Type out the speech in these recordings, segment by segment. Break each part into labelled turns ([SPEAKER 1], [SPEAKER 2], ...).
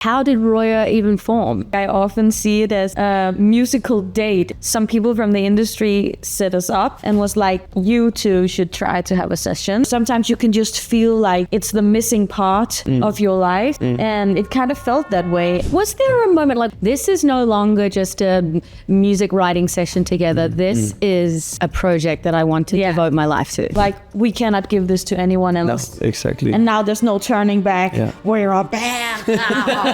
[SPEAKER 1] How did Roya even form? I often see it as a musical date. Some people from the industry set us up and was like, you two should try to have a session. Sometimes you can just feel like it's the missing part of your life. And it kind of felt that way. Was there a moment like, this is no longer just a music writing session together. This is a project that I want to devote my life to. Like, we cannot give this to anyone else.
[SPEAKER 2] No, exactly.
[SPEAKER 1] And now there's no turning back. We're a band now.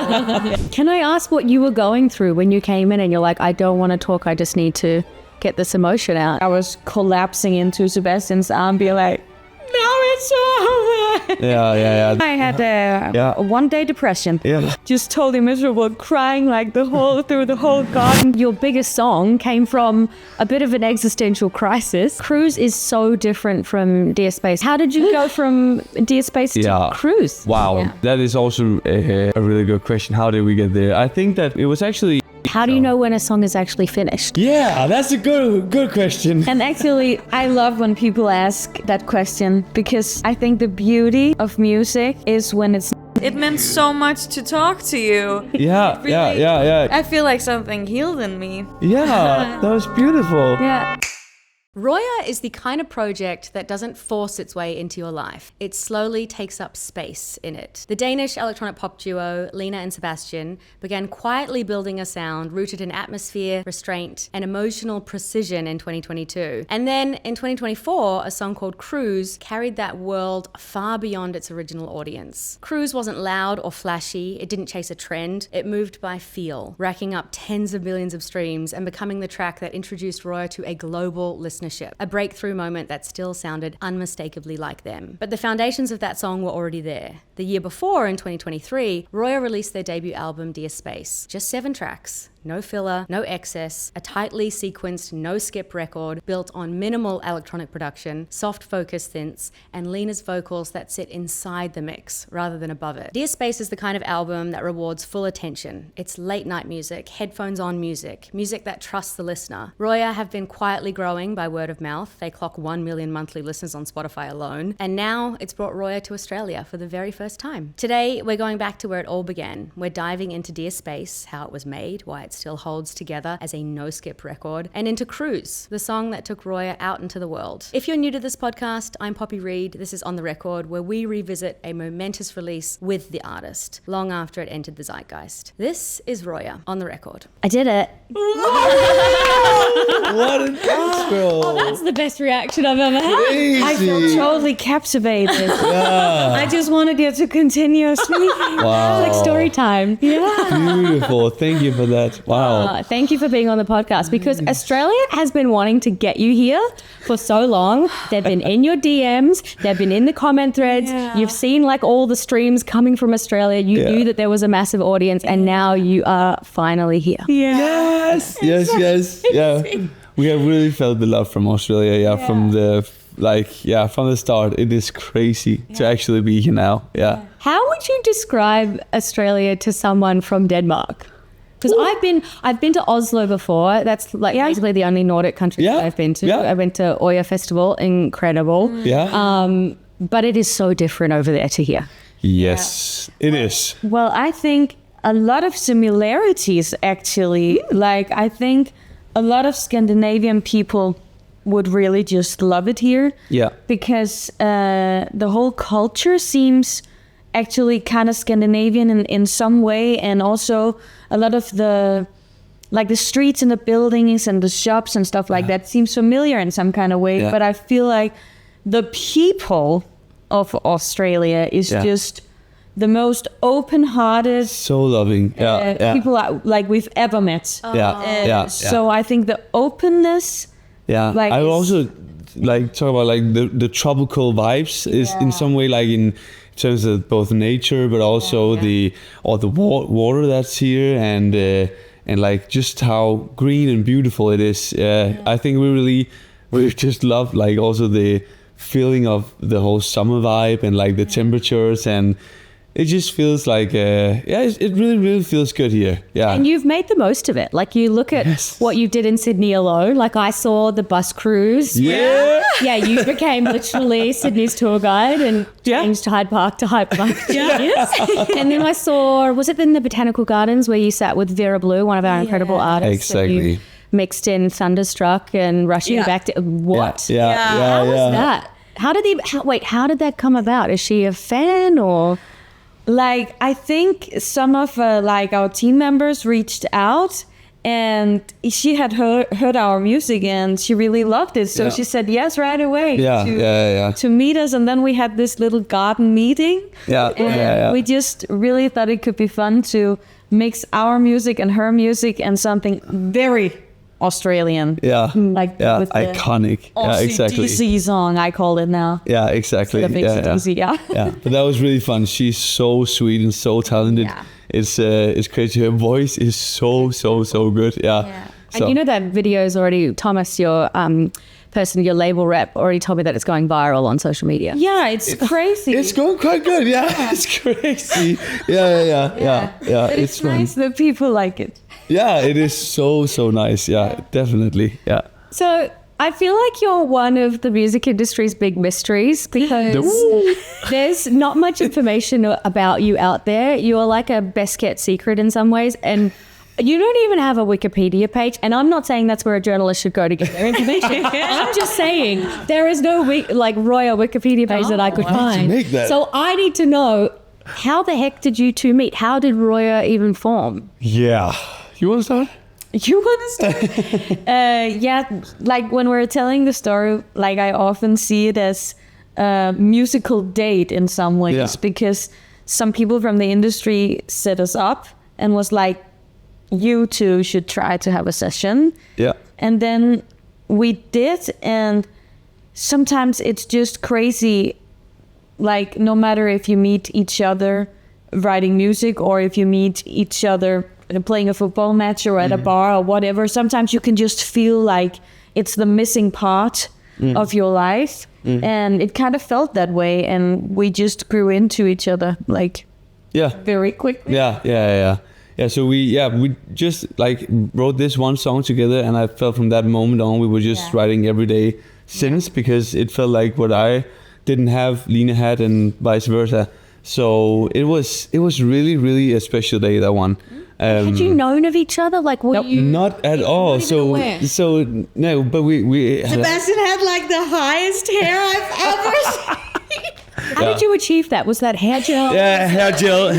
[SPEAKER 1] Can I ask what you were going through when you came in and you're like, I don't want to talk, I just need to get this emotion out? I was collapsing into Sebastian's arm, be like, now it's over.
[SPEAKER 2] Yeah.
[SPEAKER 1] I had a 1-day depression. Just totally miserable, crying like through the whole garden. Your biggest song came from a bit of an existential crisis. Cruz is so different from Dear Space. How did you go from Dear Space to Cruz?
[SPEAKER 2] Wow, that is also a really good question. How did we get there? I think that it was actually...
[SPEAKER 1] How do you know when a song is actually finished?
[SPEAKER 2] Yeah, that's a good question.
[SPEAKER 1] And actually, I love when people ask that question because I think the beauty of music is when it's...
[SPEAKER 3] It meant so much to talk to you.
[SPEAKER 2] Yeah.
[SPEAKER 3] I feel like something healed in me.
[SPEAKER 2] Yeah, that was beautiful.
[SPEAKER 1] Yeah.
[SPEAKER 4] Roya is the kind of project that doesn't force its way into your life. It slowly takes up space in it. The Danish electronic pop duo, Lena and Sebastian, began quietly building a sound rooted in atmosphere, restraint, and emotional precision in 2022. And then in 2024, a song called Cruz carried that world far beyond its original audience. Cruz wasn't loud or flashy, it didn't chase a trend, it moved by feel, racking up tens of millions of streams and becoming the track that introduced Roya to a global listener. A breakthrough moment that still sounded unmistakably like them. But the foundations of that song were already there. The year before, in 2023, Roya released their debut album, Dear Space. Just 7 tracks. No filler, no excess, a tightly sequenced, no-skip record built on minimal electronic production, soft focus synths, and Lena's vocals that sit inside the mix rather than above it. Dear Space is the kind of album that rewards full attention. It's late-night music, headphones-on music, music that trusts the listener. Roya have been quietly growing by word of mouth. They clock 1 million monthly listeners on Spotify alone. And now it's brought Roya to Australia for the very first time. Today, we're going back to where it all began. We're diving into Dear Space, how it was made, why it's still holds together as a no-skip record, and into Cruz, the song that took Roya out into the world. If you're new to this podcast, I'm Poppy Reed. This is On The Record, where we revisit a momentous release with the artist, long after it entered the zeitgeist. This is Roya, On The Record.
[SPEAKER 1] I did it.
[SPEAKER 2] What an intro!
[SPEAKER 1] Oh, that's the best reaction I've ever had.
[SPEAKER 2] Crazy.
[SPEAKER 1] I feel totally captivated. I just wanted you to continue speaking.
[SPEAKER 2] Wow.
[SPEAKER 1] Like story time.
[SPEAKER 2] Beautiful. Thank you for that. Wow.
[SPEAKER 1] Thank you for being on the podcast because Australia has been wanting to get you here for so long. They've been in your DMs. They've been in the comment threads. You've seen like all the streams coming from Australia. You knew that there was a massive audience and now you are finally here.
[SPEAKER 2] Yes. Yeah. We have really felt the love from Australia. From the from the start. It is crazy to actually be here now.
[SPEAKER 1] How would you describe Australia to someone from Denmark? Because I've been to Oslo before. That's like basically the only Nordic country that I've been to. I went to Roya Festival, incredible. But it is so different over there to here.
[SPEAKER 2] Yes, it is.
[SPEAKER 1] Well, I think a lot of similarities actually. Like I think a lot of Scandinavian people would really just love it here. Because the whole culture seems actually kind of Scandinavian in some way, and also a lot of the streets and the buildings and the shops and stuff like that seems familiar in some kind of way. But I feel like the people of Australia is just the most open-hearted,
[SPEAKER 2] so loving
[SPEAKER 1] people like we've ever met. So I think the openness.
[SPEAKER 2] I would also talk about the tropical vibes is in some way in terms of both nature, but also the water that's here and just how green and beautiful it is. I think we just love also the feeling of the whole summer vibe and the temperatures and it just feels like, it really feels good here. Yeah.
[SPEAKER 4] And you've made the most of it. Like, you look at what you did in Sydney alone. Like, I saw the bus cruise.
[SPEAKER 2] Yeah.
[SPEAKER 4] Yeah, you became literally Sydney's tour guide and changed Hyde Park to Hyde Park. And then I saw, was it in the Botanical Gardens where you sat with Vera Blue, one of our incredible artists?
[SPEAKER 2] Exactly.
[SPEAKER 4] Mixed in Thunderstruck and Rushing Back to... What?
[SPEAKER 2] How
[SPEAKER 4] was that? How did that come about? Is she a fan or...
[SPEAKER 1] Like, I think some of like our team members reached out, and she had heard our music and she really loved it. So she said yes right away to meet us. And then we had this little garden meeting. We just really thought it could be fun to mix our music and her music and something very Australian. With
[SPEAKER 2] iconic. Exactly.
[SPEAKER 1] DC song, I call it now.
[SPEAKER 2] Yeah, exactly. But that was really fun. She's so sweet and so talented. It's crazy. Her voice is so good. So,
[SPEAKER 4] and you know that video is already, Thomas, your your label rep, already told me that it's going viral on social media.
[SPEAKER 1] Yeah, it's crazy.
[SPEAKER 2] It's going quite good. Yeah, it's crazy. Yeah.
[SPEAKER 1] It's nice that people like it.
[SPEAKER 2] Yeah, it is so nice. Yeah, definitely. Yeah.
[SPEAKER 4] So I feel like you're one of the music industry's big mysteries because there's not much information about you out there. You're like a best kept secret in some ways, and you don't even have a Wikipedia page. And I'm not saying that's where a journalist should go to get their information. I'm just saying there is no Roya Wikipedia page that I could find.
[SPEAKER 2] Make that.
[SPEAKER 4] So I need to know, how the heck did you two meet? How did Roya even form?
[SPEAKER 2] Yeah. You want to start?
[SPEAKER 1] You want to start? Like when we're telling the story, like I often see it as a musical date in some ways because some people from the industry set us up and was like, you two should try to have a session. Yeah. And then we did, and sometimes it's just crazy. Like, no matter if you meet each other writing music or if you meet each other playing a football match or at a bar or whatever, sometimes you can just feel like it's the missing part of your life. And it kind of felt that way, and we just grew into each other like very quickly.
[SPEAKER 2] So we just like wrote this one song together, and I felt from that moment on we were just writing every day since, because it felt like what I didn't have, Line had, and vice versa. So it was really a special day, that one.
[SPEAKER 4] Had you known of each other? Like, were you?
[SPEAKER 2] Not at all. So no, but we
[SPEAKER 1] Sebastian had like the highest hair I've ever seen.
[SPEAKER 4] How did you achieve that? Was that hair gel?
[SPEAKER 2] Yeah, hair gel.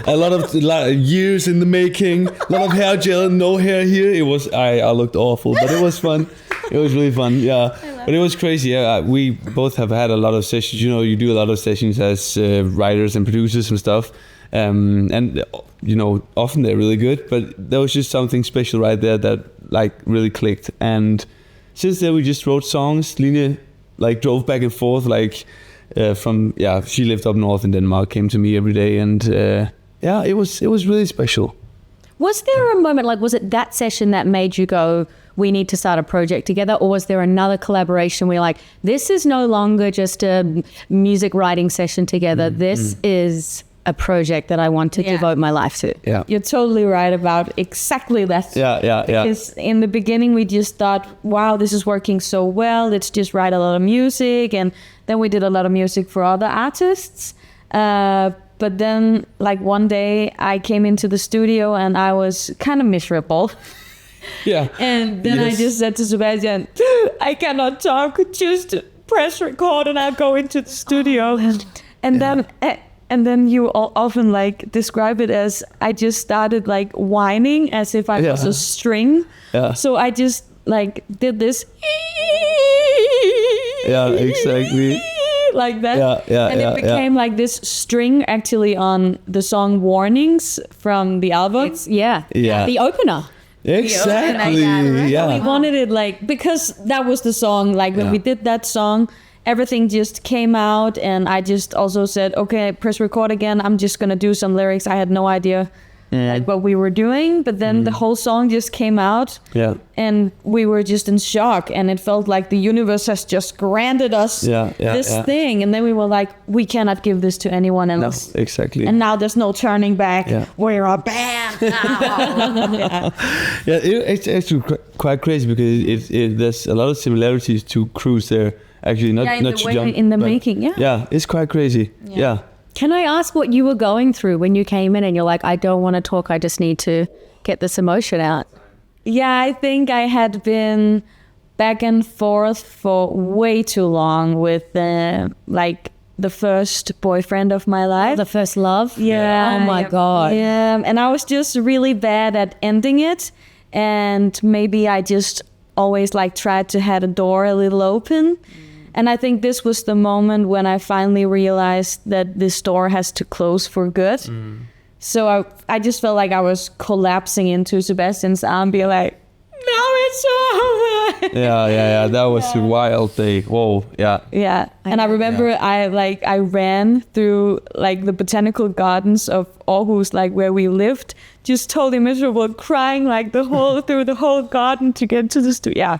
[SPEAKER 2] A lot of years in the making. A lot of hair gel, no hair here. It was I looked awful, but it was fun. It was really fun. Yeah, but it was crazy. Yeah, we both have had a lot of sessions. You know, you do a lot of sessions as writers and producers and stuff. And you know, often they're really good, but there was just something special right there that like really clicked. And since then we just wrote songs. Line like drove back and forth she lived up north in Denmark, came to me every day, and it was really special.
[SPEAKER 4] Was there a moment, like, was it that session that made you go, we need to start a project together? Or was there another collaboration where you're like, this is no longer just a music writing session together, this is a project that I want to devote my life to?
[SPEAKER 2] Yeah.
[SPEAKER 1] You're totally right about exactly that.
[SPEAKER 2] Yeah.
[SPEAKER 1] Because in the beginning we just thought, wow, this is working so well, let's just write a lot of music. And then we did a lot of music for other artists. But then like one day I came into the studio and I was kind of miserable.
[SPEAKER 2] Yeah.
[SPEAKER 1] And then I just said to Sebastian, I cannot talk, just press record and I'll go into the studio. And then you often like describe it as I just started like whining as if I was a string. Yeah. So I just like did this.
[SPEAKER 2] Yeah, exactly.
[SPEAKER 1] Like that. And it became like this string actually on the song Warnings from the album.
[SPEAKER 4] The opener.
[SPEAKER 2] Exactly.
[SPEAKER 1] We wanted it like, because that was the song, like when we did that song, everything just came out, and I just also said, okay, press record again. I'm just going to do some lyrics. I had no idea like what we were doing, but then the whole song just came out, and we were just in shock, and it felt like the universe has just granted us this thing, and then we were like, we cannot give this to anyone else.
[SPEAKER 2] No, exactly.
[SPEAKER 1] And now there's no turning back. We're a band now.
[SPEAKER 2] It's actually quite crazy because there's a lot of similarities to Cruz there. Actually, not to jump
[SPEAKER 1] in the making.
[SPEAKER 2] Yeah, it's quite crazy. Yeah.
[SPEAKER 4] Can I ask what you were going through when you came in and you're like, I don't want to talk, I just need to get this emotion out?
[SPEAKER 1] Yeah, I think I had been back and forth for way too long with like the first boyfriend of my life.
[SPEAKER 4] The first love?
[SPEAKER 1] Yeah.
[SPEAKER 4] Oh my God.
[SPEAKER 1] Yeah, and I was just really bad at ending it, and maybe I just always like tried to have a door a little open. And I think this was the moment when I finally realized that this door has to close for good. So I just felt like I was collapsing into Sebastian's arm, be like, now it's over.
[SPEAKER 2] Yeah. That was a wild day. Whoa.
[SPEAKER 1] Yeah. And I remember I ran through like the botanical gardens of Aarhus, like where we lived, just totally miserable, crying like through the whole garden to get to the studio. Yeah.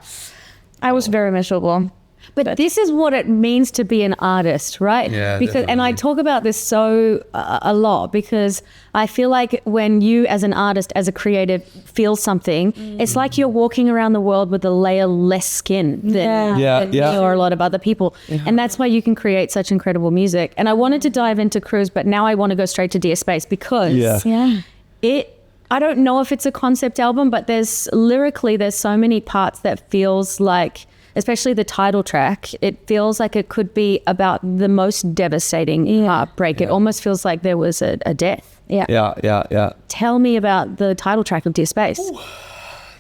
[SPEAKER 1] I was very miserable.
[SPEAKER 4] But this is what it means to be an artist, right?
[SPEAKER 2] Yeah,
[SPEAKER 4] and I talk about this so a lot, because I feel like when you as an artist, as a creative, feel something, it's like you're walking around the world with a layer less skin than you or a lot of other people. And that's why you can create such incredible music. And I wanted to dive into Cruz, but now I want to go straight to Dear Space, because I don't know if it's a concept album, but there's so many parts that feels like, especially the title track, it feels like it could be about the most devastating heartbreak. It almost feels like there was a death.
[SPEAKER 2] Yeah.
[SPEAKER 4] Tell me about the title track of Dear Space.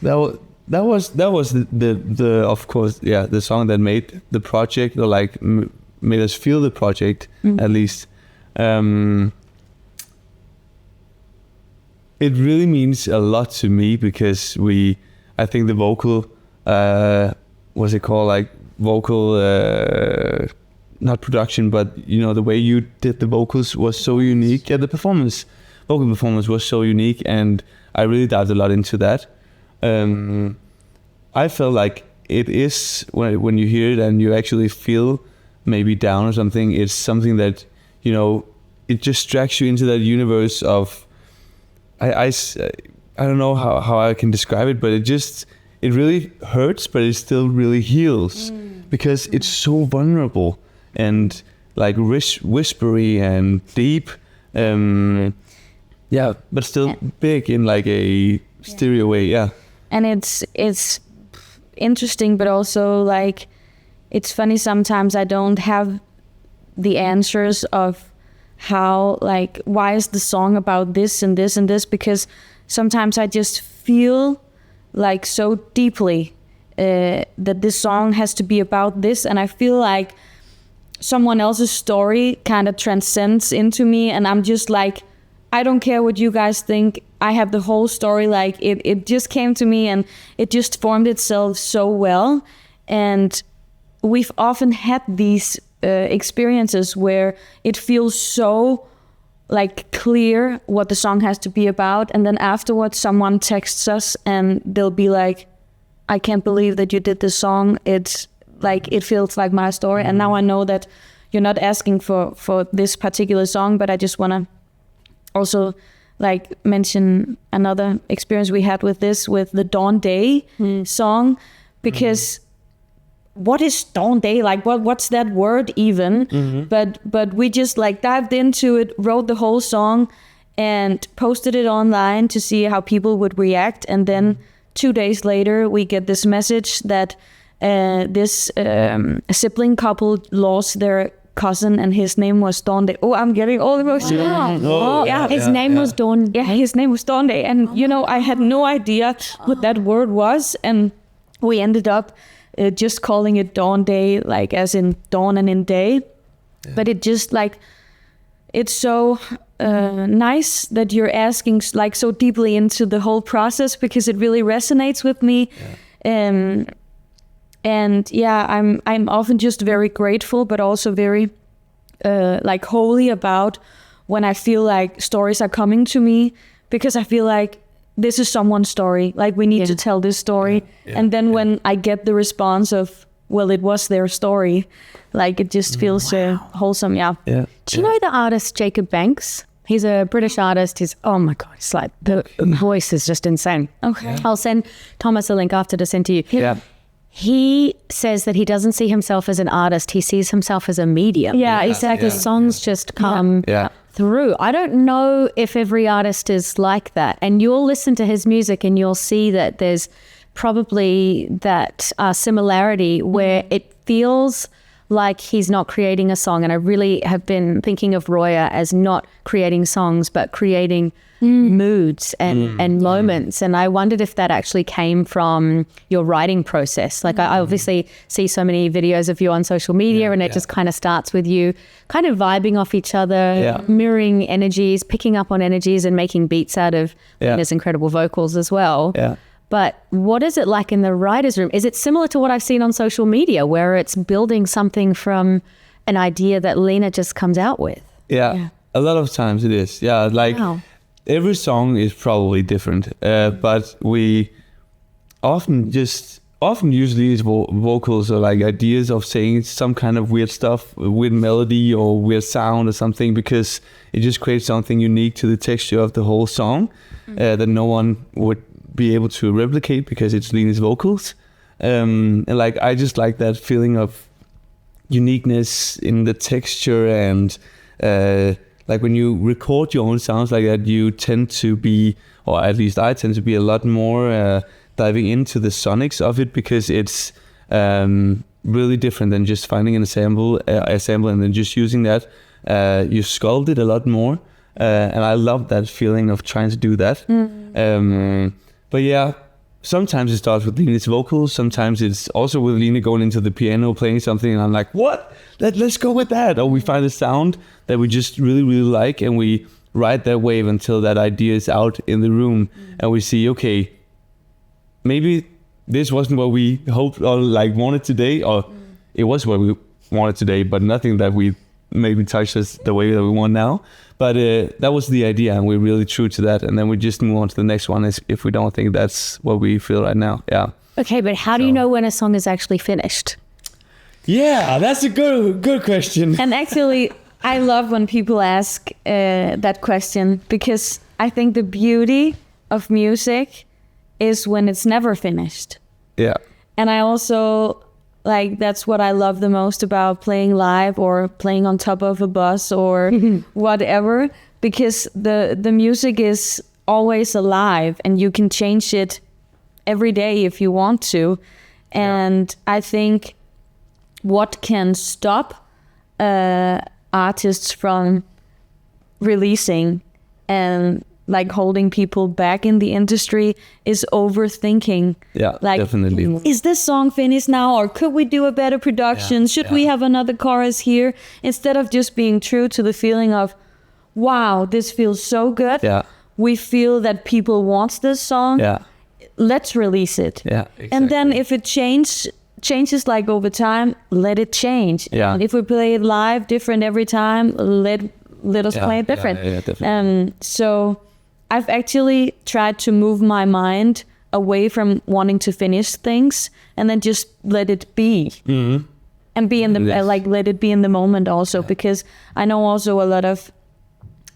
[SPEAKER 2] That was the of course the song that made the project, or like made us feel the project at least. It really means a lot to me because I think the vocal. What's it called? Like vocal, not production, but the way you did the vocals was so unique. Yeah, the vocal performance was so unique, and I really dived a lot into that. I felt like it is when you hear it and you actually feel maybe down or something. It's something that it just drags you into that universe of. I don't know how I can describe it, but it really hurts, but it still really heals because it's so vulnerable and like whispery and deep. But still big in like a stereo way. Yeah.
[SPEAKER 1] And it's interesting, but also like it's funny sometimes I don't have the answers of how, like, why is the song about this and this and this, because sometimes I just feel like so deeply that this song has to be about this, and I feel like someone else's story kind of transcends into me, and I'm just like, I don't care what you guys think, I have the whole story. Like it just came to me and it just formed itself so well. And we've often had these experiences where it feels so like clear what the song has to be about, and then afterwards someone texts us and they'll be like, I can't believe that you did this song, it's like it feels like my story. And now I know that you're not asking for this particular song, but I just want to also like mention another experience we had with the Dawn Day song, because what is Dawn Day? Like what's that word even? But we just like dived into it, wrote the whole song and posted it online to see how people would react. And then 2 days later we get this message that this sibling couple lost their cousin and his name was Dawn Day. Oh, I'm getting all emotional.
[SPEAKER 4] Wow. His name was Dawn.
[SPEAKER 1] Yeah, his name was Dawn Day. And you know, I had no idea what that word was, and we ended up just calling it Dawn Day, like as in dawn and in day. But it just like, it's so nice that you're asking like so deeply into the whole process, because it really resonates with me. And yeah, I'm often just very grateful, but also very like holy about when I feel like stories are coming to me, because I feel like this is someone's story. Like we need to tell this story. And then when I get the response of, well, it was their story, like it just feels wholesome. Yeah.
[SPEAKER 4] Do you know the artist Jacob Banks? He's a British artist. He's, oh my God, it's like the voice is just insane.
[SPEAKER 1] Okay.
[SPEAKER 4] I'll send Thomas a link after to send to you.
[SPEAKER 2] Yeah.
[SPEAKER 4] He says that he doesn't see himself as an artist. He sees himself as a medium.
[SPEAKER 1] Yeah, exactly.
[SPEAKER 4] The songs just come through. I don't know if every artist is like that. And you'll listen to his music and you'll see that there's probably that similarity where it feels like he's not creating a song. And I really have been thinking of Roya as not creating songs, but creating moods and moments. And I wondered if that actually came from your writing process. Like I obviously see so many videos of you on social media and it just kind of starts with you kind of vibing off each other, mirroring energies, picking up on energies and making beats out of Lina's incredible vocals as well.
[SPEAKER 2] Yeah.
[SPEAKER 4] But what is it like in the writer's room? Is it similar to what I've seen on social media where it's building something from an idea that Lina just comes out with?
[SPEAKER 2] Yeah. A lot of times it is. Yeah, like every song is probably different, but we often usually it's vocals or like ideas of saying some kind of weird stuff, weird melody or weird sound or something, because it just creates something unique to the texture of the whole song that no one would be able to replicate because it's Lina's vocals. And like I just like that feeling of uniqueness in the texture, and like when you record your own sounds like that, you tend to be, or at least I tend to be a lot more diving into the sonics of it, because it's really different than just finding an ensemble and then just using that. You sculpt it a lot more, and I love that feeling of trying to do that. But yeah, sometimes it starts with Lina's vocals. Sometimes it's also with Lina going into the piano, playing something, and I'm like, what? Let's go with that. Or we find a sound that we just really, really like, and we ride that wave until that idea is out in the room, and we see, okay, maybe this wasn't what we hoped or like wanted today, or it was what we wanted today, but nothing that we maybe touched us the way that we want now. But that was the idea, and we're really true to that. And then we just move on to the next one if we don't think that's what we feel right now. Yeah.
[SPEAKER 4] Okay, but how do you know when a song is actually finished?
[SPEAKER 2] Yeah, that's a good question.
[SPEAKER 1] And actually, I love when people ask that question, because I think the beauty of music is when it's never finished.
[SPEAKER 2] Yeah.
[SPEAKER 1] And I also, like, that's what I love the most about playing live or playing on top of a bus or whatever, because the music is always alive and you can change it every day if you want to. And I think what can stop artists from releasing and like holding people back in the industry is overthinking.
[SPEAKER 2] Yeah,
[SPEAKER 1] like,
[SPEAKER 2] definitely.
[SPEAKER 1] Is this song finished now, or could we do a better production? Should we have another chorus here? Instead of just being true to the feeling of, wow, this feels so good.
[SPEAKER 2] Yeah.
[SPEAKER 1] We feel that people want this song.
[SPEAKER 2] Yeah.
[SPEAKER 1] Let's release it.
[SPEAKER 2] Yeah, exactly.
[SPEAKER 1] And then if it changes like over time, let it change.
[SPEAKER 2] Yeah.
[SPEAKER 1] And if we play it live different every time, let us play it different.
[SPEAKER 2] Yeah, definitely.
[SPEAKER 1] So I've actually tried to move my mind away from wanting to finish things and then just let it be. Mm-hmm. And be in the let it be in the moment also, because I know also a lot of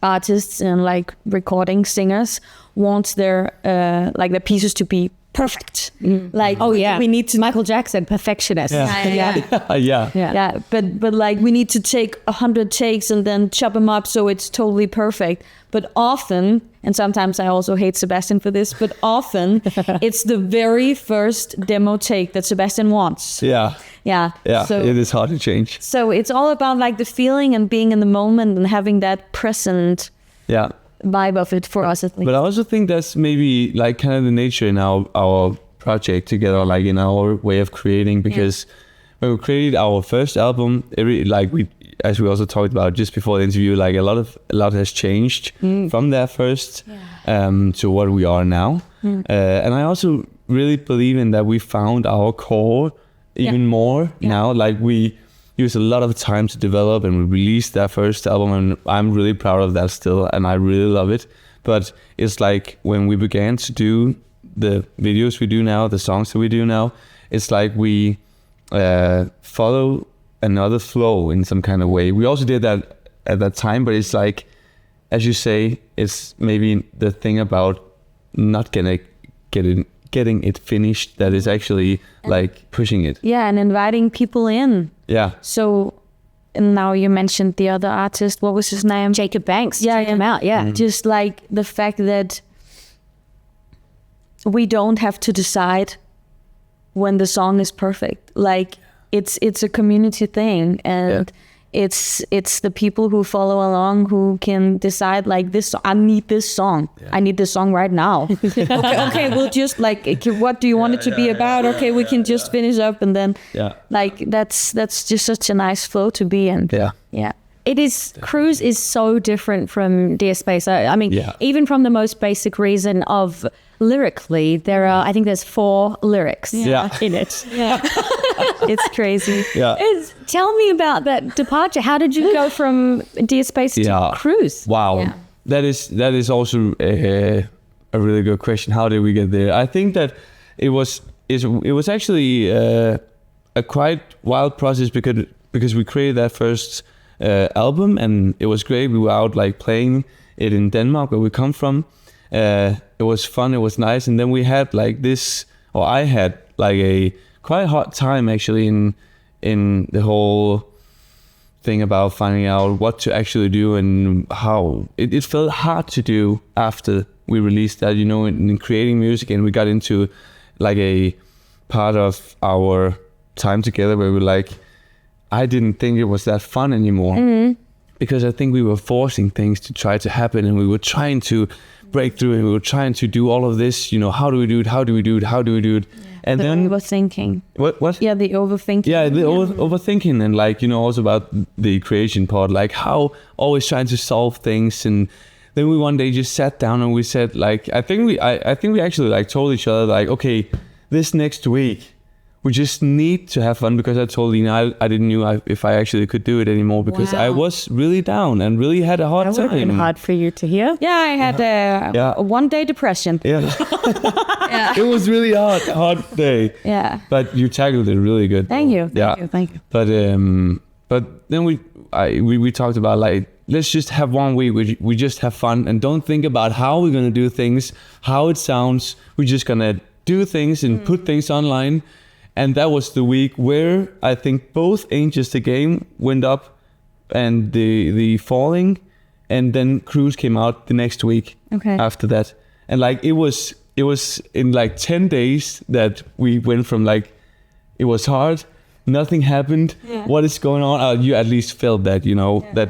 [SPEAKER 1] artists and like recording singers want their their pieces to be perfect. Like, we need to.
[SPEAKER 4] Michael Jackson, perfectionist.
[SPEAKER 1] Yeah. But like we need to take 100 takes and then chop them up so it's totally perfect. But often, and sometimes I also hate Sebastian for this, but often it's the very first demo take that Sebastian wants.
[SPEAKER 2] Yeah.
[SPEAKER 1] So
[SPEAKER 2] it is hard to change.
[SPEAKER 1] So it's all about like the feeling and being in the moment and having that present vibe of it for us at least.
[SPEAKER 2] But I also think that's maybe like kind of the nature in our project together, like in our way of creating, because when we created our first album, as we also talked about just before the interview, like a lot has changed from that first to what we are now. And I also really believe in that we found our core even more now. Like we used a lot of time to develop, and we released that first album, and I'm really proud of that still, and I really love it. But it's like when we began to do the videos we do now, the songs that we do now, it's like we follow another flow in some kind of way. We also did that at that time, but it's like, as you say, it's maybe the thing about not getting it finished that is actually like pushing it.
[SPEAKER 1] Yeah, and inviting people in.
[SPEAKER 2] Yeah.
[SPEAKER 1] So now you mentioned the other artist. What was his name?
[SPEAKER 4] Jacob Banks.
[SPEAKER 1] Yeah,
[SPEAKER 4] Check him out. Yeah.
[SPEAKER 2] Mm-hmm.
[SPEAKER 1] Just like the fact that we don't have to decide when the song is perfect. Like it's a community thing, and it's the people who follow along who can decide like this. I need this song. Yeah. I need this song right now. okay, we'll just like, what do you want it to be about? Okay, we can just finish up, and then like that's just such a nice flow to be in. Yeah.
[SPEAKER 4] It is. Cruz is so different from Dear Space. I mean, even from the most basic reason of lyrically, there's 4 lyrics in it.
[SPEAKER 1] Yeah. It's crazy.
[SPEAKER 2] Yeah.
[SPEAKER 4] Tell me about that departure. How did you go from Dear Space to Cruz?
[SPEAKER 2] Wow. Yeah. That is also a really good question. How did we get there? I think that it was actually a quite wild process because we created that first album, and it was great. We were out like playing it in Denmark, where we come from. It was fun, it was nice, and then we had like this, or I had like a quite hard time actually in the whole thing about finding out what to actually do and how. It felt hard to do after we released that, in creating music, and we got into like a part of our time together where we were like, I didn't think it was that fun anymore, because I think we were forcing things to try to happen, and we were trying to break through, and we were trying to do all of this, how do we do it? How do we do it? How do we do it?
[SPEAKER 1] Yeah.
[SPEAKER 2] And
[SPEAKER 1] the
[SPEAKER 2] then
[SPEAKER 1] overthinking.
[SPEAKER 2] What?
[SPEAKER 1] Yeah, the overthinking.
[SPEAKER 2] Yeah, the overthinking, and like, also about the creation part, like how always trying to solve things. And then we one day just sat down and we said, like, I think we actually like told each other, like, okay, this next week we just need to have fun, because I told Lina I didn't know if I actually could do it anymore, because I was really down and really had a hard time.
[SPEAKER 1] That would have been hard for you to hear. Yeah, I had a one-day depression.
[SPEAKER 2] Yeah. It was really hard day.
[SPEAKER 1] Yeah.
[SPEAKER 2] But you tackled it really good.
[SPEAKER 1] Thank you. Thank you.
[SPEAKER 2] But then we talked about like, let's just have one week. We just have fun and don't think about how we're gonna do things, how it sounds. We're just gonna do things and put things online. And that was the week where I think both Angels the Game went up and the Falling, and then Cruz came out the next week after that. And like it was in like 10 days that we went from like, it was hard, nothing happened, what is going on? You at least felt that, that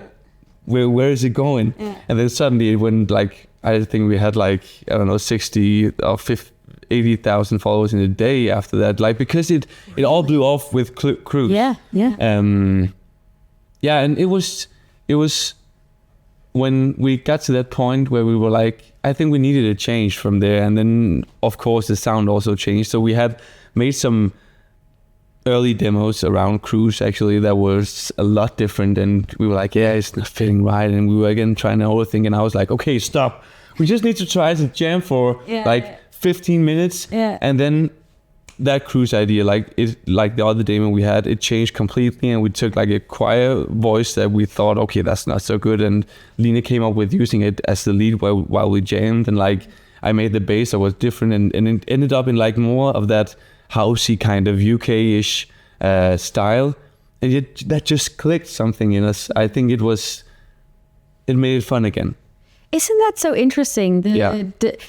[SPEAKER 2] where is it going? Yeah. And then suddenly it went like, I think we had like, I don't know, 60 or 50, 80,000 followers in a day after that, like, because it all blew off with Cruz. And it was when we got to that point where we were like, I think we needed a change from there. And then of course the sound also changed, so we had made some early demos around Cruz actually that was a lot different, and we were like, it's not fitting right, and we were again trying to overthink, and I was like, okay, stop, we just need to try to jam for 15 minutes. And then that Cruz idea, like the other demo we had, it changed completely, and we took like a choir voice that we thought, okay, that's not so good, and Lina came up with using it as the lead while we jammed, and like I made the bass that was different, and it ended up in like more of that housey kind of UK-ish style, and that just clicked something in us. I think it made it fun again.
[SPEAKER 4] Isn't that so interesting?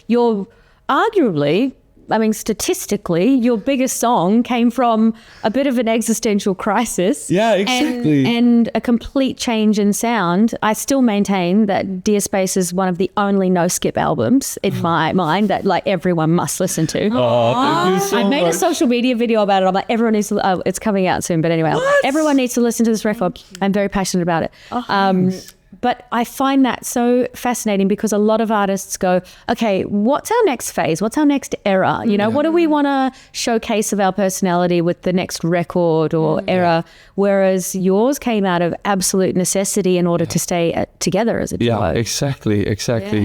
[SPEAKER 4] You're arguably, I mean, statistically, your biggest song came from a bit of an existential crisis.
[SPEAKER 2] Yeah, exactly.
[SPEAKER 4] And a complete change in sound. I still maintain that Dear Space is one of the only no-skip albums in my mind that like everyone must listen to.
[SPEAKER 2] Oh, thank you so much.
[SPEAKER 4] I made a social media video about it. I'm like, everyone needs to, it's coming out soon, but anyway, everyone needs to listen to this record. I'm very passionate about it. But I find that so fascinating because a lot of artists go, okay, what's our next phase? What's our next era? You know, what do we want to showcase of our personality with the next record or era? Whereas yours came out of absolute necessity in order to stay together as a duo.
[SPEAKER 2] Yeah, exactly.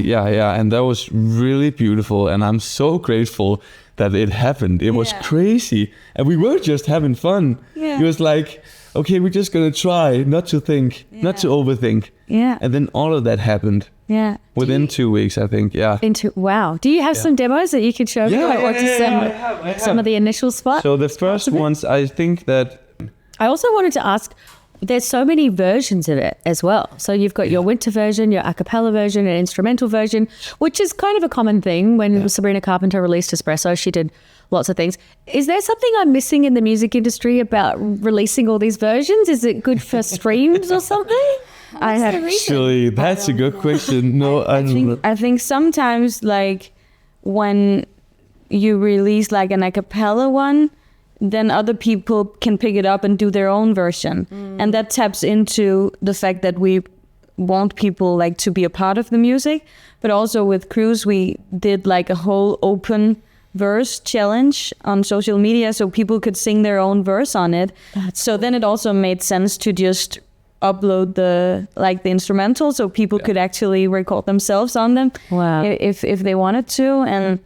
[SPEAKER 2] Yeah. And that was really beautiful. And I'm so grateful that it happened. It was crazy. And we were just having fun. Yeah. It was like, okay, we're just going to try not to think, not to overthink.
[SPEAKER 1] Yeah.
[SPEAKER 2] And then all of that happened.
[SPEAKER 1] Yeah.
[SPEAKER 2] Within 2 weeks, I think. Yeah.
[SPEAKER 1] Wow. Do you have some demos that you could show me?
[SPEAKER 2] I have.
[SPEAKER 1] Some of the initial spots?
[SPEAKER 2] So the first ones, I think that...
[SPEAKER 1] I also wanted to ask, there's so many versions of it as well. So you've got your winter version, your a cappella version, an instrumental version, which is kind of a common thing. When Sabrina Carpenter released Espresso, she did lots of things. Is there something I'm missing in the music industry about releasing all these versions? Is it good for streams or something?
[SPEAKER 2] Actually, that's a good question. No,
[SPEAKER 1] I think sometimes, like, when you release like an a cappella one, then other people can pick it up and do their own version. And that taps into the fact that we want people like to be a part of the music. But also with Cruz, we did like a whole open verse challenge on social media so people could sing their own verse on it. So then it also made sense to just upload the instrumental so people could actually record themselves on them.
[SPEAKER 4] Wow.
[SPEAKER 1] If they wanted to. And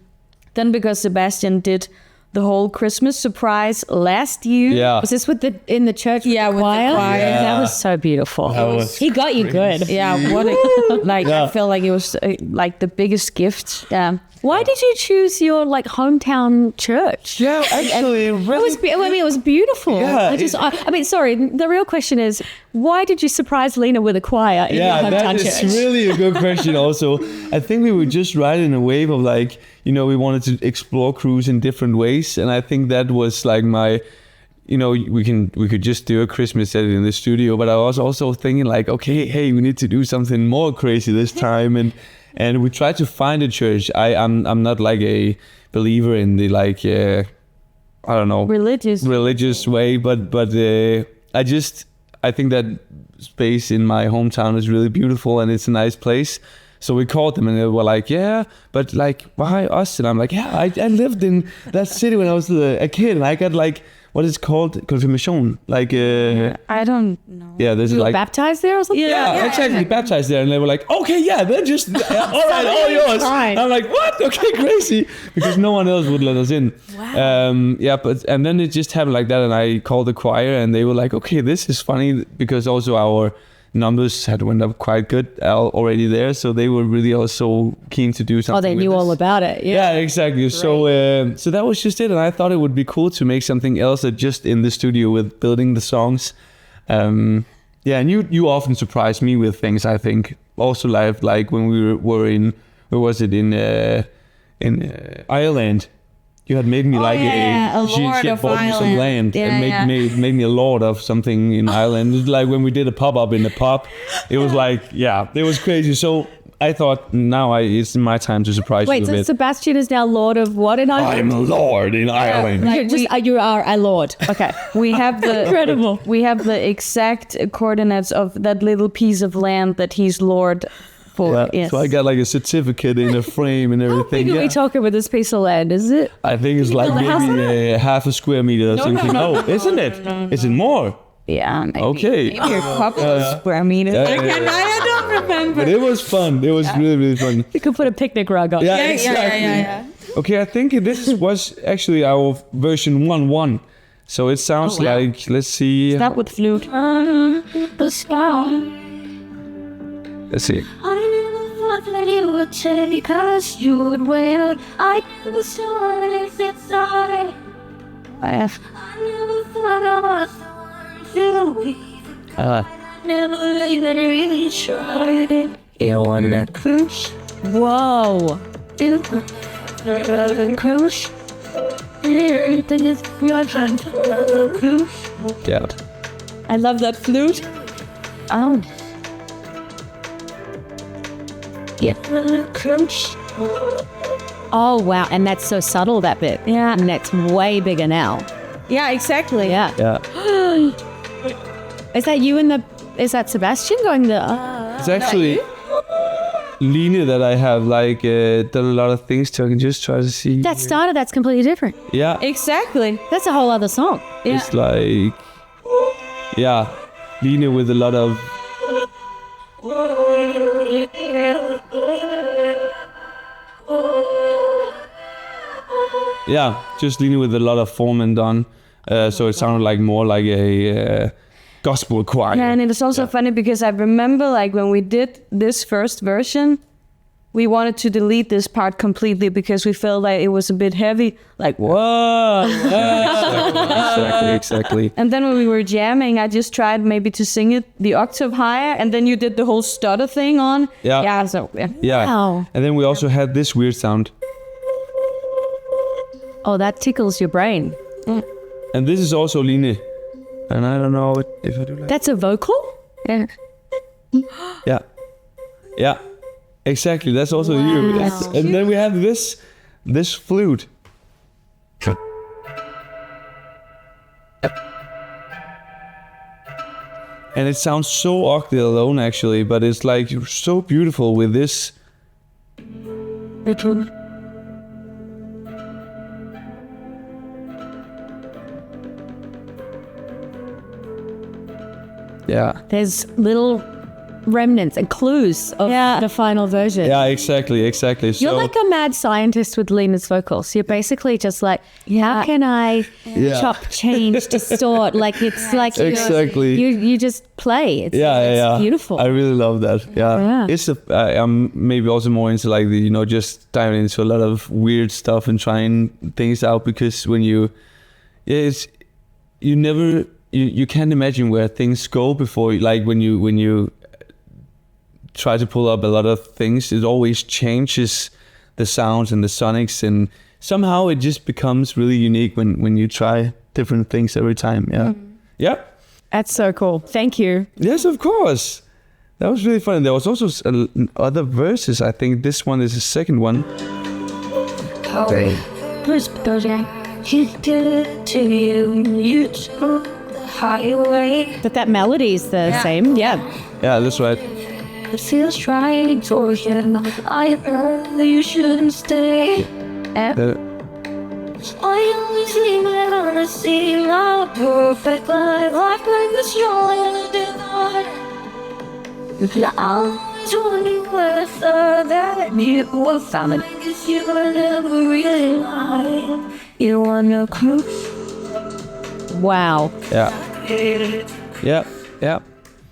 [SPEAKER 1] then because Sebastian did the whole Christmas surprise last year.
[SPEAKER 2] Yeah.
[SPEAKER 1] Was this in the church?
[SPEAKER 3] Yeah, with the choir.
[SPEAKER 2] Yeah.
[SPEAKER 1] That was so beautiful.
[SPEAKER 4] He got you good.
[SPEAKER 1] Yeah, I felt like it was like the biggest gift. Yeah. Why did you choose your like hometown church?
[SPEAKER 2] Yeah, actually,
[SPEAKER 1] it was beautiful.
[SPEAKER 2] Yeah,
[SPEAKER 1] I mean, sorry. The real question is, why did you surprise Lena with a choir in your hometown church?
[SPEAKER 2] That is really a good question. Also, I think we were just riding a wave of like, you know, we wanted to explore Cruz in different ways, and I think that was like my. You know, we could just do a Christmas set in the studio, but I was also thinking like, okay, hey, we need to do something more crazy this time, and we tried to find a church. I'm not like a believer in the like I don't know religious way, but I think that space in my hometown is really beautiful and it's a nice place. So we called them and they were like, yeah, but like why us? And I'm like, yeah, I lived in that city when I was a kid and I got like. What is it called? Confirmation. Like
[SPEAKER 1] I don't know.
[SPEAKER 2] Yeah, there's
[SPEAKER 1] you
[SPEAKER 2] like
[SPEAKER 1] baptized there or something.
[SPEAKER 2] Yeah, exactly. Baptized there, and they were like, okay, yeah, they're just all right, all yours. I'm like, what? Okay, crazy, because no one else would let us in.
[SPEAKER 1] Wow.
[SPEAKER 2] And then it just happened like that, and I called the choir, and they were like, okay, this is funny because also our numbers had went up quite good already there, so they were really also keen to do something.
[SPEAKER 1] Oh, they knew all about it.
[SPEAKER 2] Yeah, exactly. Right. So that was just it, and I thought it would be cool to make something else that just in the studio with building the songs. And you often surprise me with things. I think also like when we were in where was it in Ireland. You had made me she had bought me some land and made me a lord of something in Ireland. It was like when we did a pop-up in the pub, it was like, it was crazy. So I thought now it's my time to surprise you a bit.
[SPEAKER 1] Wait, so Sebastian is now lord of what in Ireland?
[SPEAKER 2] I'm a lord in Ireland.
[SPEAKER 1] You are a lord. Okay. We have the
[SPEAKER 4] incredible.
[SPEAKER 1] We have the exact coordinates of that little piece of land that he's lord. Yes.
[SPEAKER 2] So I got like a certificate in a frame and everything.
[SPEAKER 1] How big are we talking with this piece of land? Is it?
[SPEAKER 2] I think it's like maybe half a square meter or something. No, isn't it? No. Is it more?
[SPEAKER 1] Yeah. Maybe,
[SPEAKER 2] okay.
[SPEAKER 1] Maybe a couple of square meters.
[SPEAKER 3] I don't remember.
[SPEAKER 2] But it was fun. It was really, really fun.
[SPEAKER 1] You could put a picnic rug up.
[SPEAKER 2] Yeah, exactly. Yeah. Okay, I think this was actually our version 1.1. So it sounds like, let's see.
[SPEAKER 1] Start with flute. The sky.
[SPEAKER 2] Let's see.
[SPEAKER 5] I never thought that you would take us, you would wait. I was so inside.
[SPEAKER 1] I
[SPEAKER 5] never thought I was the one to leave. Never even really tried it. You want that cruise?
[SPEAKER 1] Whoa.
[SPEAKER 5] Cruise. Everything is your friend. Cruise.
[SPEAKER 2] Yeah.
[SPEAKER 1] I love that flute.
[SPEAKER 5] Oh. Yeah. Cruise.
[SPEAKER 4] Oh, wow. And that's so subtle, that bit.
[SPEAKER 1] Yeah.
[SPEAKER 4] And that's way bigger now.
[SPEAKER 1] Yeah, exactly.
[SPEAKER 4] Yeah.
[SPEAKER 2] Yeah.
[SPEAKER 4] Is that you and is that Sebastian going the...
[SPEAKER 2] It's actually Line that I have like done a lot of things to. I can just try to see.
[SPEAKER 4] That starter, that's completely different.
[SPEAKER 2] Yeah.
[SPEAKER 1] Exactly.
[SPEAKER 4] That's a whole other song.
[SPEAKER 2] It's like, yeah, Line with a lot of. Yeah, just Line with a lot of form and done. So it sounded like more like a gospel choir.
[SPEAKER 1] Yeah, and it is also funny because I remember like when we did this first version, we wanted to delete this part completely because we felt like it was a bit heavy. Like, whoa.
[SPEAKER 2] Exactly.
[SPEAKER 1] And then when we were jamming, I just tried maybe to sing it the octave higher, and then you did the whole stutter thing on.
[SPEAKER 2] Yeah.
[SPEAKER 1] Yeah, so, yeah.
[SPEAKER 2] Yeah.
[SPEAKER 4] Wow.
[SPEAKER 2] And then we also had this weird sound.
[SPEAKER 4] Oh, that tickles your brain.
[SPEAKER 2] And this is also Line. And I don't know if I do like.
[SPEAKER 4] That's a vocal?
[SPEAKER 1] Yeah.
[SPEAKER 2] Yeah. Yeah. Exactly. That's also you. And then we have this flute. And it sounds so octave alone actually, but it's like so beautiful with this. Yeah.
[SPEAKER 4] There's little remnants and clues of the final version.
[SPEAKER 2] Yeah, exactly.
[SPEAKER 4] You're like a mad scientist with Lina's vocals. You're basically just like, how can I chop, change, distort? Like it's like
[SPEAKER 2] exactly.
[SPEAKER 4] You just play. It's beautiful.
[SPEAKER 2] I really love that. Yeah. It's I'm maybe also more into like the just diving into a lot of weird stuff and trying things out because when you can't imagine where things go before like when you try to pull up a lot of things, it always changes the sounds and the sonics, and somehow it just becomes really unique when you try different things every time. Yeah.
[SPEAKER 4] That's so cool. Thank you.
[SPEAKER 2] Yes, of course. That was really fun. There was also other verses. I think this one is the second one.
[SPEAKER 4] But that melody is the same. Yeah,
[SPEAKER 2] that's right.
[SPEAKER 5] It feels right for you. I heard you shouldn't stay. I always leave it on the scene. My perfect life, like this joy divine. I always wondering whether that you were found. Cause you were never really lying. You wanna Cruz?
[SPEAKER 4] wow.
[SPEAKER 2] Yeah.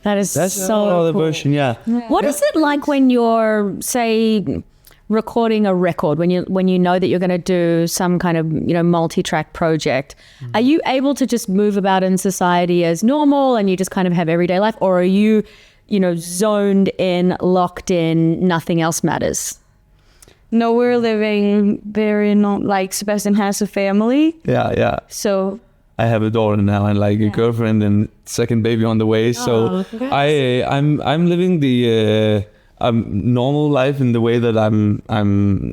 [SPEAKER 4] That's
[SPEAKER 2] That's
[SPEAKER 4] so
[SPEAKER 2] another
[SPEAKER 4] cool.
[SPEAKER 2] version. Yeah.
[SPEAKER 4] What is it like when you're, say, recording a record, when you know that you're going to do some kind of multi-track project? Are you able to just move about in society as normal and you just kind of have everyday life, or are you zoned in, locked in, nothing else matters?
[SPEAKER 1] No, we're living very like Sebastian has a family.
[SPEAKER 2] Yeah.
[SPEAKER 1] So
[SPEAKER 2] I have a daughter now and like a girlfriend and second baby on the way. So I'm living the normal life in the way that I'm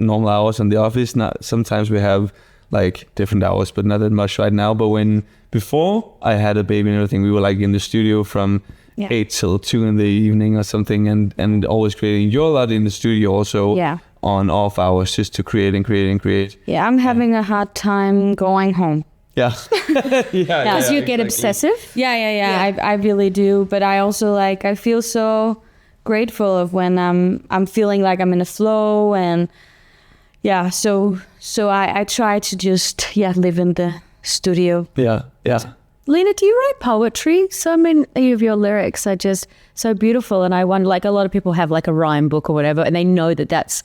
[SPEAKER 2] normal hours in the office. Not sometimes we have like different hours, but not that much right now. But before I had a baby and everything, we were like in the studio from 8 till 2 in the evening or something, and always creating. You're a lot in the studio also. On off hours just to create and create and create.
[SPEAKER 1] Yeah, I'm having a hard time going home.
[SPEAKER 2] Yeah.
[SPEAKER 4] Because you get obsessive?
[SPEAKER 1] Yeah. I really do. But I also I feel so grateful of when I'm feeling like I'm in a flow, and so I try to just live in the studio.
[SPEAKER 2] Yeah.
[SPEAKER 4] Line, do you write poetry? So many of your lyrics are just so beautiful, and I wonder, like a lot of people have like a rhyme book or whatever, and they know that that's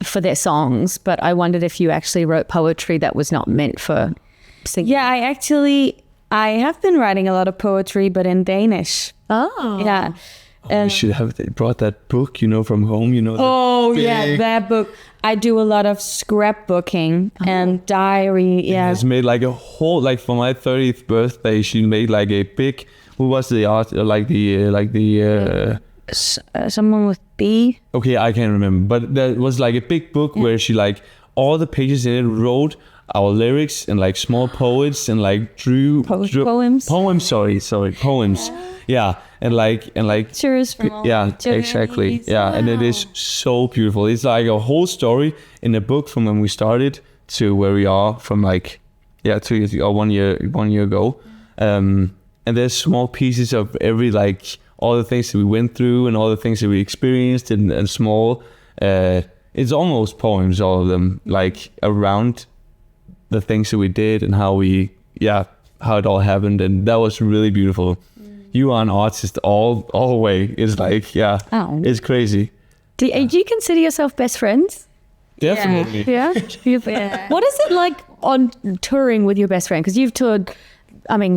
[SPEAKER 4] for their songs, but I wondered if you actually wrote poetry that was not meant for singing.
[SPEAKER 1] Yeah, I have been writing a lot of poetry, but in Danish.
[SPEAKER 4] Oh.
[SPEAKER 1] Yeah.
[SPEAKER 2] You should have brought that book, from home,
[SPEAKER 1] that book. I do a lot of scrapbooking and diary. Yeah.
[SPEAKER 2] It's made like a whole, like for my 30th birthday, she made like a big, who was the art,
[SPEAKER 1] someone with B.
[SPEAKER 2] Okay, I can't remember, but there was like a big book where she like all the pages in it wrote our lyrics and like small poets and like drew
[SPEAKER 1] poems.
[SPEAKER 2] Poems. Yeah,
[SPEAKER 1] Pictures from all
[SPEAKER 2] yeah,
[SPEAKER 1] the
[SPEAKER 2] exactly.
[SPEAKER 1] journeys.
[SPEAKER 2] Yeah, and it is so beautiful. It's like a whole story in a book from when we started to where we are from 2 years ago, or 1 year ago. And there's small pieces of every all the things that we went through and all the things that we experienced and small. It's almost poems, all of them, around the things that we did and how it all happened, and that was really beautiful. You are an artist all the way. It's it's crazy.
[SPEAKER 6] Do you consider yourself best friends?
[SPEAKER 2] Definitely.
[SPEAKER 6] Yeah. What is it like on touring with your best friend? Because you've toured,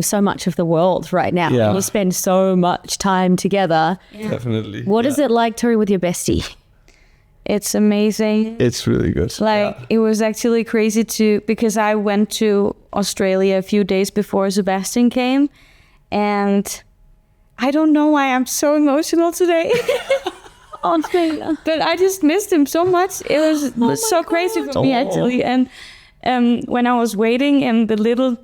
[SPEAKER 6] so much of the world right now.
[SPEAKER 2] Yeah.
[SPEAKER 6] You spend so much time together.
[SPEAKER 1] Yeah.
[SPEAKER 2] Definitely.
[SPEAKER 6] What is it like touring with your bestie?
[SPEAKER 1] It's amazing.
[SPEAKER 2] It's really good.
[SPEAKER 1] It was actually crazy because I went to Australia a few days before Sebastian came, and I don't know why I'm so emotional today. But I just missed him so much. It was so crazy for me, actually. And when I was waiting in the little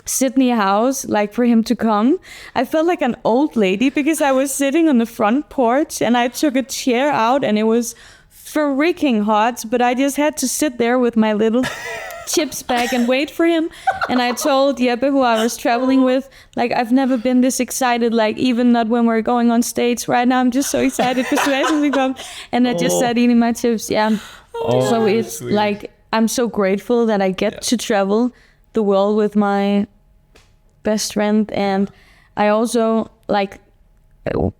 [SPEAKER 1] Sydney house, for him to come, I felt like an old lady because I was sitting on the front porch and I took a chair out and it was freaking hot, but I just had to sit there with my little chips bag and wait for him. And I told Jeppe, who I was traveling with, I've never been this excited, even not when we're going on stage. Right now I'm just so excited for Sebastian to come. And I just started eating my chips. So it's
[SPEAKER 2] sweet.
[SPEAKER 1] I'm so grateful that I get to travel the world with my best friend. And I also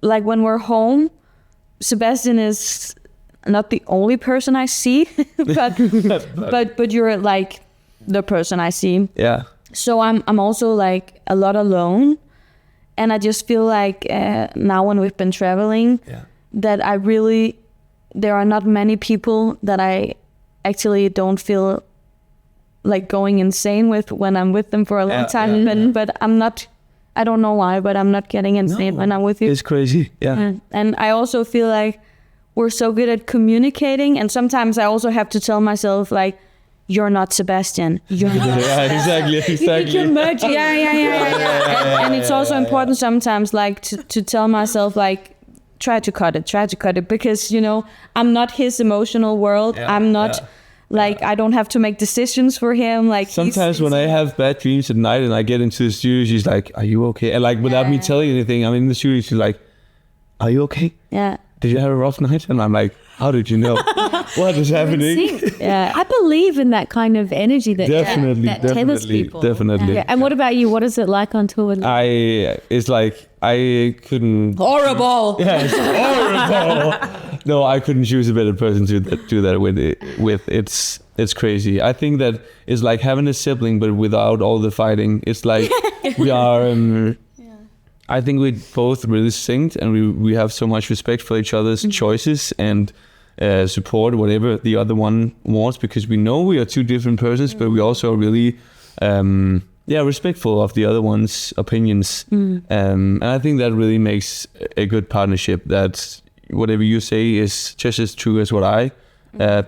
[SPEAKER 1] when we're home, Sebastian is not the only person I see, but you're the person I see.
[SPEAKER 2] Yeah.
[SPEAKER 1] So I'm also a lot alone, and I just feel now when we've been traveling, that there are not many people that I actually don't feel going insane with when I'm with them for a long time. But I'm not. I don't know why, but I'm not getting insane when I'm with you.
[SPEAKER 2] It's crazy. Yeah.
[SPEAKER 1] And I also feel we're so good at communicating, and sometimes I also have to tell myself you're not Sebastian. You're not
[SPEAKER 2] Exactly.
[SPEAKER 1] You're merging. Yeah. And it's also important sometimes to tell myself try to cut it because I'm not his emotional world. I'm not I don't have to make decisions for him.
[SPEAKER 2] Sometimes when I have bad dreams at night and I get into the studio, she's like, "Are you okay?" And without me telling anything, I'm in the studio. She's like, "Are you okay?
[SPEAKER 1] Yeah.
[SPEAKER 2] Did you have a rough night?" And I'm like, "How did you know? What is happening?"
[SPEAKER 6] Yeah, I believe in that kind of energy that tethers
[SPEAKER 2] Definitely.
[SPEAKER 6] people.
[SPEAKER 2] Definitely.
[SPEAKER 6] Yeah. And what about you? What is it like on tour?
[SPEAKER 2] I couldn't.
[SPEAKER 3] Horrible.
[SPEAKER 2] Yeah, it's horrible. No, I couldn't choose a better person to do that with. It's crazy. I think that it's like having a sibling, but without all the fighting. It's we are. I think we both really synced, and we have so much respect for each other's choices and support whatever the other one wants, because we know we are two different persons, but we also are really respectful of the other one's opinions. And I think that really makes a good partnership, that whatever you say is just as true as what I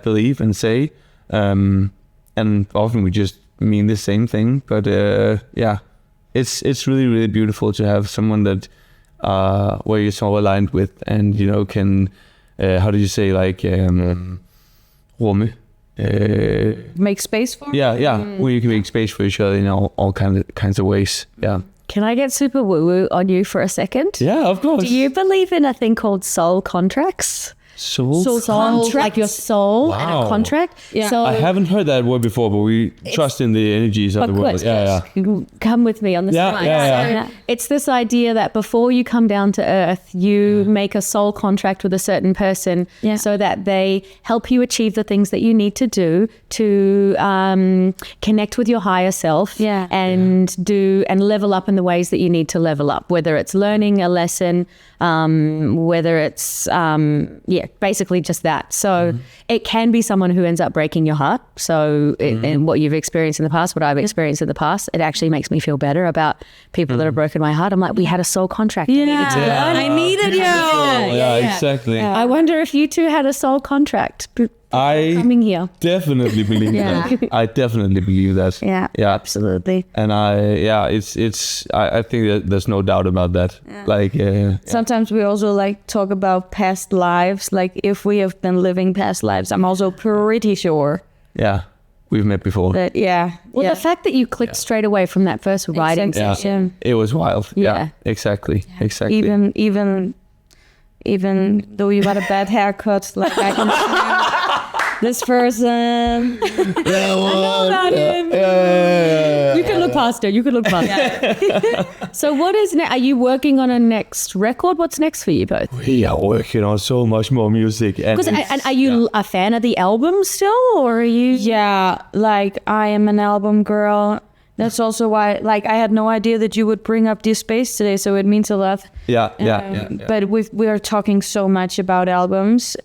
[SPEAKER 2] believe and say. And often we just mean the same thing, but it's really, really beautiful to have someone that where you're so aligned with, and can how do you say rumme,
[SPEAKER 1] make space for.
[SPEAKER 2] where you can make space for each other in all kinds of ways.
[SPEAKER 6] Can I get super woo-woo on you for a second?
[SPEAKER 2] Yeah, of course.
[SPEAKER 6] Do you believe in a thing called soul contracts?
[SPEAKER 2] Soul
[SPEAKER 6] contract, like your soul and a contract.
[SPEAKER 1] Yeah.
[SPEAKER 6] So
[SPEAKER 2] I haven't heard that word before, but we trust in the energies of the world.
[SPEAKER 6] Come with me on this one.
[SPEAKER 2] Yeah.
[SPEAKER 6] It's this idea that before you come down to earth, you make a soul contract with a certain person so that they help you achieve the things that you need to do to connect with your higher self and level up in the ways that you need to level up, whether it's learning a lesson, whether it's basically just that. So it can be someone who ends up breaking your heart. So and what you've experienced in the past, what I've experienced in the past, it actually makes me feel better about people that have broken my heart. I'm like, we had a soul contract.
[SPEAKER 3] I needed you.
[SPEAKER 2] Yeah, exactly.
[SPEAKER 6] I wonder if you two had a soul contract
[SPEAKER 2] I
[SPEAKER 6] coming here.
[SPEAKER 2] definitely believe that. I definitely believe that.
[SPEAKER 1] Yeah, absolutely.
[SPEAKER 2] And I think that there's no doubt about that.
[SPEAKER 1] Yeah.
[SPEAKER 2] Like
[SPEAKER 1] sometimes we also like talk about past lives. Like if we have been living past lives, I'm also pretty sure.
[SPEAKER 2] Yeah, we've met before.
[SPEAKER 1] That
[SPEAKER 6] Well, the fact that you clicked straight away from that first writing session.
[SPEAKER 2] It was wild. Yeah, exactly.
[SPEAKER 1] Even though you got a bad haircut, like I can see this person.
[SPEAKER 6] You can look past it. You can look past it. So what is next? Are you working on a next record? What's next for you both?
[SPEAKER 2] We are working on so much more music. And
[SPEAKER 6] are you a fan of the album still, or are you?
[SPEAKER 1] Yeah, like I am an album girl. That's also why, like, I had no idea that you would bring up this space today, so it means a lot.
[SPEAKER 2] Yeah.
[SPEAKER 1] But we are talking so much about albums.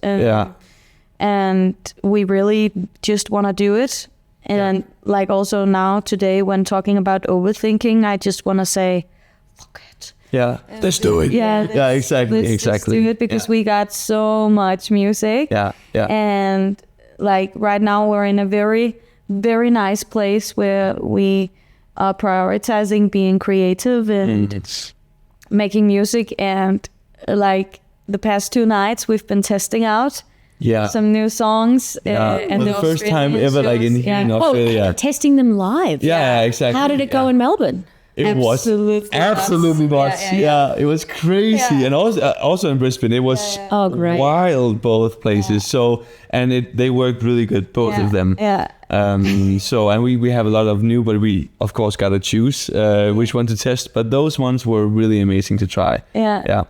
[SPEAKER 1] And we really just want to do it. And like also now today, when talking about overthinking, I just want to say, fuck it.
[SPEAKER 2] Yeah, let's do it.
[SPEAKER 1] Yeah,
[SPEAKER 2] exactly.
[SPEAKER 1] Let's do it because we got so much music.
[SPEAKER 2] Yeah.
[SPEAKER 1] And like right now, we're in a very, very nice place where we are prioritizing being creative and making music. And like the past 2 nights, we've been testing out some new songs. And
[SPEAKER 2] the first time ever, like in Australia.
[SPEAKER 6] Testing them live.
[SPEAKER 2] Yeah, exactly.
[SPEAKER 6] How did it go in Melbourne?
[SPEAKER 2] It was absolutely nuts. Yeah, it was crazy, and also in Brisbane, it was
[SPEAKER 6] great.
[SPEAKER 2] wild both places. So they worked really good, both of them.
[SPEAKER 1] Yeah.
[SPEAKER 2] So we have a lot of new, but we of course gotta choose which one to test. But those ones were really amazing to try.
[SPEAKER 1] Yeah.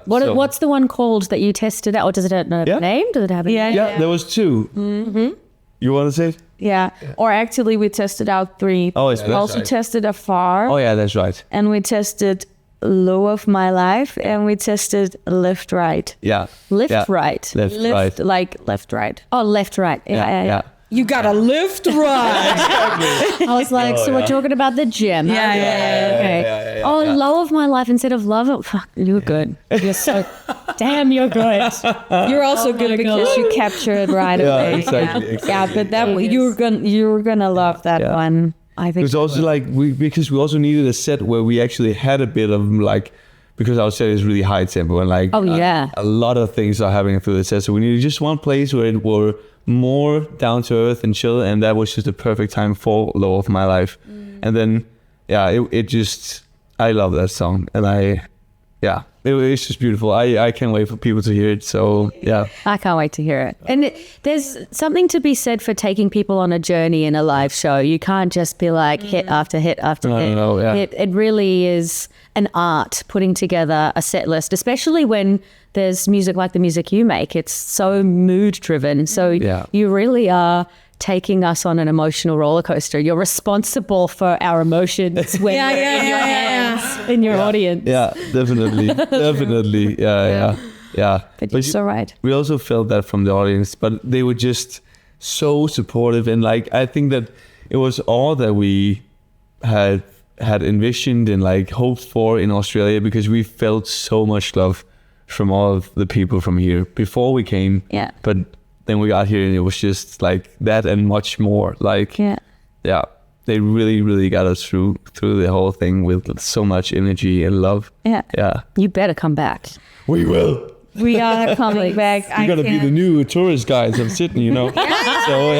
[SPEAKER 6] What's the one called that you tested out? Or does it have a name? Does it have a name?
[SPEAKER 2] Yeah, there was 2. Mm-hmm. You want to say it?
[SPEAKER 1] Yeah. Or actually, we tested out 3.
[SPEAKER 2] Oh, it's
[SPEAKER 1] we also tested Afar.
[SPEAKER 2] Oh, yeah, that's right.
[SPEAKER 1] And we tested Low of My Life, and we tested Left Right.
[SPEAKER 2] Yeah.
[SPEAKER 6] Left Right.
[SPEAKER 2] Left Right.
[SPEAKER 1] Like Left Right.
[SPEAKER 6] Oh, Left Right.
[SPEAKER 1] Yeah.
[SPEAKER 3] You gotta lift right.
[SPEAKER 6] I was like, we're talking about the gym. Okay. Low of My Life instead of Love. Fuck, you're good. You're so damn. You're good.
[SPEAKER 1] You're also good because you capture it right away.
[SPEAKER 2] Exactly.
[SPEAKER 1] Yeah, but that you're gonna love that one. I think
[SPEAKER 2] it was also like because we also needed a set where we actually had a bit of like, because our set is really high tempo and like a lot of things are happening through the set, so we needed just one place where it were more down to earth and chill, and that was just the perfect time for Low of My Life. And then it just, I love that song, and it's just beautiful. I can't wait for people to hear it. So
[SPEAKER 6] I can't wait to hear it. And there's something to be said for taking people on a journey in a live show. You can't just be like hit after hit after hit.
[SPEAKER 2] No,
[SPEAKER 6] It really is an art putting together a set list, especially when there's music like the music you make. It's so mood driven. So you really are taking us on an emotional roller coaster. You're responsible for our emotions when we're in your hands, in your audience.
[SPEAKER 2] Yeah, definitely. Yeah.
[SPEAKER 1] But you're so right.
[SPEAKER 2] We also felt that from the audience, but they were just so supportive, and like I think that it was all that we had envisioned and like hoped for in Australia, because we felt so much love from all of the people from here before we came.
[SPEAKER 1] Yeah.
[SPEAKER 2] But then we got here and it was just like that and much more. Like they really, really got us through the whole thing with so much energy and love. Yeah.
[SPEAKER 6] You better come back.
[SPEAKER 2] We will.
[SPEAKER 1] We are coming back.
[SPEAKER 2] We're gonna be the new tourist guides of Sydney, you know. So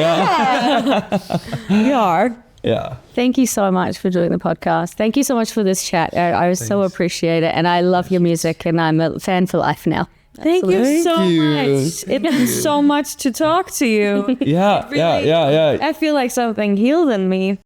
[SPEAKER 1] we are.
[SPEAKER 2] Yeah.
[SPEAKER 6] Thank you so much for doing the podcast. Thank you so much for this chat. I so appreciate it, and I love your music, and I'm a fan for life now.
[SPEAKER 1] Thank you so much. It means so much to talk to you.
[SPEAKER 2] Yeah.
[SPEAKER 1] I feel like something healed in me.